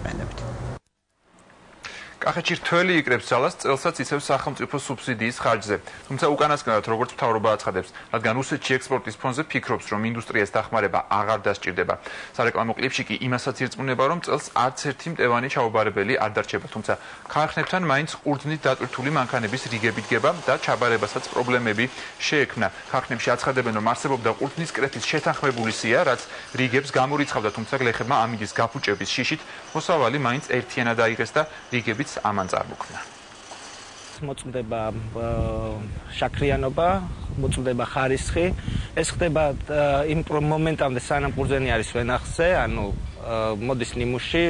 მოქმედებით. კახეთში რთველი იკრებს ძალას წელსაც ისევ სახელმწიფო სუბსიდიის ხარჯზე. თუმცა უკანასკნელად როგორც მთავრობა აცხადებს, რადგან რუსეთში ექსპორტის ფონზე ფიქრობს, რომ ინდუსტრიას დახმარება აღარ დასჭირდება. სარეკლამო კლიპში კი იმასაც ირწმუნება, რომ წელს არც ერთი მტევანი ჩაუბარებელი არ დარჩება, თუმცა ქარხნებთან მაინც ყურძნით დატვირთული მანქანების რიგები დგება და ჩაბარებასაც პრობლემები შეექმნა. ქარხნებში აცხადებენ, რომ არსებობდა ყურძნის კრეთის შეთანხმებული სია, რაც რიგებს გამორიცხავდა, თუმცა გლეხებმა ამის გაფუჭების შიშით მოსავალი მაინც ერთიანად აიღეს და რიგებიც ამან წარმოქმნა. მოწმდება შაქრიანობა, მოწმდება ხარისხი. ეს ხდება იმ მომენტამდე, სანამ ყურძენი არის ვენახზე, ანუ მოდის ნიმუში,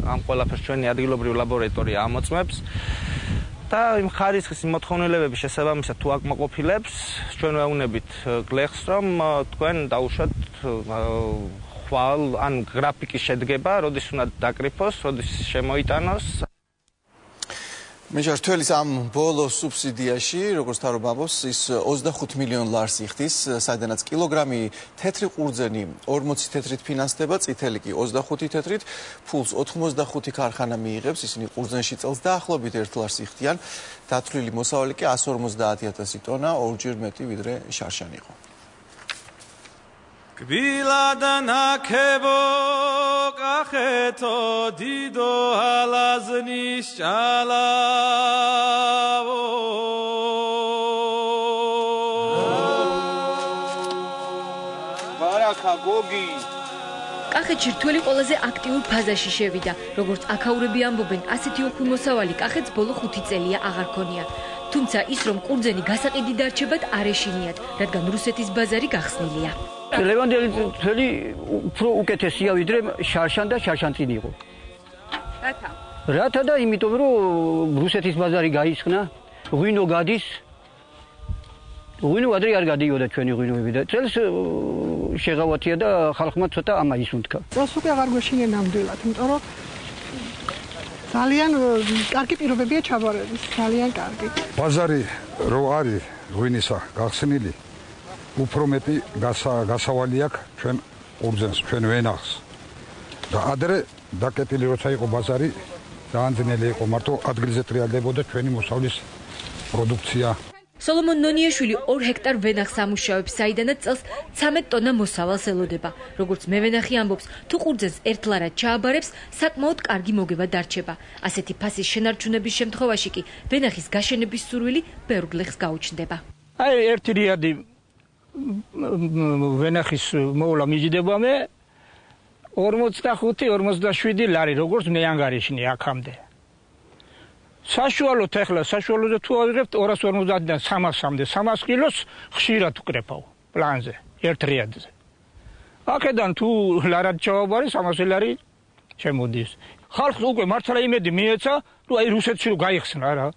ამ ყველაფერს ჩვენი ადგილობრივი ლაბორატორია ამოწმებს. და იმ ხარისხის მოთხოვნილებების შესაბამისად თუ აკმაყოფილებს, ჩვენ ვეუბნებით გლეხს, რომ თქვენ დაუშვათ ხვალ ან გრაფიკის შედგება, როდის უნდა დაკრიფოს, როდის შემოიტანოს. მეჯარ თველის ამ ბოლო სუბსიდიაში, როგორც თავრობა ამბობს, ის 25 მილიონ ლარს იხდის, საიდანაც კილოგრამი თეთრი ყურძენი 40 თეთრით ფინანსდება, წითელი კი 25 თეთრით, ფულს 85 ქარხანა მიიღებს, ისინი ყურძენში წელს დაახლოებით 1 ლარს იხდიან, დათვლილი მოსავალი კი 150.000 ტონა, ორჯერ მეტი ვიდრე შარშანი იყო. კბილადა ნაქებო კახეთო დიდო ალაზნის ჭალავო ბარაკა გოგი კახეთში რთველი ყველაზე აქტიურ ფაზაში შევიდა. როგორც აქაურები ამბობენ, ასეთი ოქრომოსავალი კახეთს ბოლო 5 წელია აღარ ქონია. თუმცა ის, რომ ყურძენი გასაყიდი დარჩებად არ ეშინიათ, რადგან რუსეთის ბაზარი გახსნილია. ლევანდელი თელი უფრო უკეთესია ვიდრე შარშან და შარშანწინი იყო. რათა? რათა და იმიტომ რომ რუსეთის ბაზარი გაიხსნა, ღვინო გადის. ღვინო ადრე არ გადიოდა ჩვენი ღვინოები და წელს შეღავათია და ხალხმა ცოტა ამაის უნთქა. წელს უკვე აღარ გვეშინია ნამდვილად, იმიტომ რომ ძალიან კარგი პირობებია ჩაბარების, ძალიან კარგი. ბაზარი რო არის ღვინისა გახსნილი უფრო მეტი გასავალი აქვს ჩვენ ყურძენს, ჩვენ ვენახს. და ადრე დაკეტილი როცა იყო ბაზარი, ძალიან ძნელი იყო, მარტო ადგილზე ტრიალდებოდა ჩვენი მოსავლის პროდუქცია. სოლომონ ნონიაშვილი 2 ჰექტარ ვენახს ამუშავებს, საიდანაც წელს 13 ტონა მოსავალს ელოდება. როგორც მევენახი ამბობს, თუ ყურძენს ერთლარად ჩააბარებს, საკმაოდ კარგი მოგება დარჩება. ასეთი ფასის შენარჩუნების შემთხვევაში კი ვენახის გაშენების სურვილი ბევრ გლეხს გაუჩნდება. აი ერთი რიადი ვენახის მოვლა მიჯდება მე 45-47 ლარი, როგორც მე ანგარიშნი აქამდე. საშუალოდ ახლა საშუალოდ თუ ავიღებთ 250-დან 300-მდე 300 კილოს ხშირად ვკრეფავ პლანზე ერთ რიადზე. აქედან თუ ლარად ჩავაბარე 300 ლარი შემოდის. ხალხს უკვე მართლა იმედი მიეცა, რომ აი რუსეთში რო გაიხსნა რა.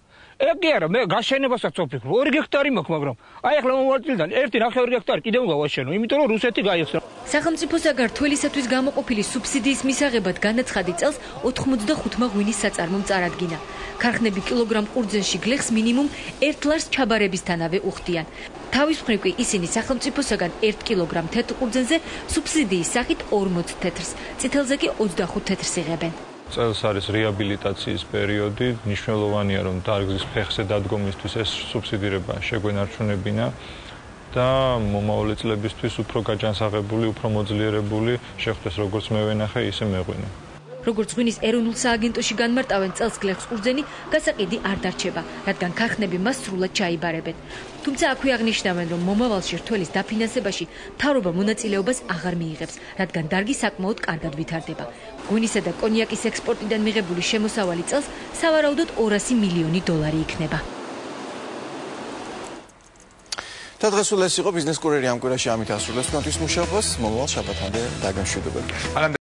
ეგ კი არა, მე გაშენებასაც ვფიქრობ. 2 ჰექტარი მაქვს, მაგრამ აი ახლა მომავალწილიდან 1.5 ჰექტარი კიდევ გავაშენო, იმიტომ რომ რუსეთი გაიხსნა. სახელმწიფოსაგან თველისათვის გამოყოფილი სუბსიდიის მისაღებად განაცხადი წელს 85 ღვინის საწარმომ წარადგინა. ქარხნები კილოგრამ ყურძენში გლეხს მინიმუმ 1 ლარს ჩაბარებისთანავე უხდიან. თავის მხრივ კი ისინი სახელმწიფოსაგან 1 კილოგრამ თეთრ ყურძენზე სუბსიდიის სახით 40 თეთრს, წითელზე კი 25 თეთრს იღებენ. წელს არის რეაბილიტაციის პერიოდი, მნიშვნელოვანია რომ დარგის ფეხზე დადგომისთვის ეს სუბსიდირება შეგვენარჩუნებინა და მომავალი წლებისთვის უფრო გაჯანსაღებული, უფრო მოძლიერებული შეხვდეს როგორც მევენახე, ისე მეღვინე. როგორც ღვინის ეროვნულ სააგენტოში განმარტავენ, წელს გლეხს ყურძენი გასაყიდი არ დარჩება, რადგან ქარხნები მას სრულად ჩაიბარებენ. თუმცა აქვე აღნიშნავენ, რომ მომავალში რთველის დაფინანსებაში მთავრობა მონაწილეობას აღარ მიიღებს, რადგან დარგი საკმაოდ კარგად ვითარდება. ღვინისა და კონიაკის ექსპორტიდან მიღებული შემოსავალი წელს სავარაუდოდ 200 მილიონი დოლარი იქნება. და დღეს ეს იყო ბიზნეს კურიერი ამ კვირაში ამით ასრულებს თქვენთვის მუშაობას. მომავალ შაბათამდე დაგემშვიდობებით.